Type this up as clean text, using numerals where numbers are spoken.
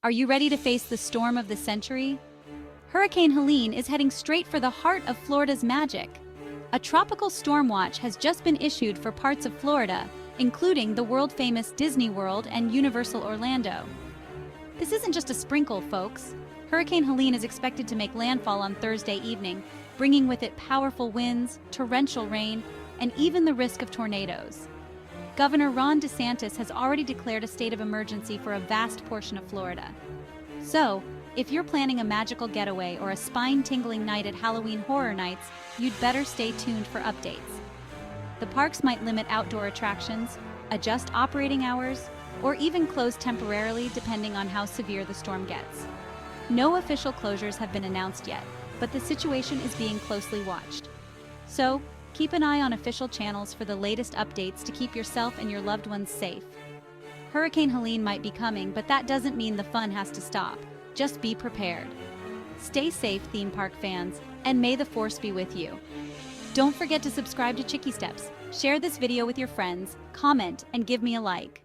Are you ready to face the storm of the century? Hurricane Helene is heading straight for the heart of Florida's magic. A tropical storm watch has just been issued for parts of Florida, including the world-famous Disney World and Universal Orlando. This isn't just a sprinkle, folks. Hurricane Helene is expected to make landfall on Thursday evening, bringing with it powerful winds, torrential rain, and even the risk of tornadoes. Governor Ron DeSantis has already declared a state of emergency for a vast portion of Florida. So, if you're planning a magical getaway or a spine-tingling night at Halloween Horror Nights, you'd better stay tuned for updates. The parks might limit outdoor attractions, adjust operating hours, or even close temporarily depending on how severe the storm gets. No official closures have been announced yet, but the situation is being closely watched. So, keep an eye on official channels for the latest updates to keep yourself and your loved ones safe. Hurricane Helene might be coming, but that doesn't mean the fun has to stop. Just be prepared. Stay safe, theme park fans, and may the force be with you. Don't forget to subscribe to Chicky Steps, share this video with your friends, comment, and give me a like.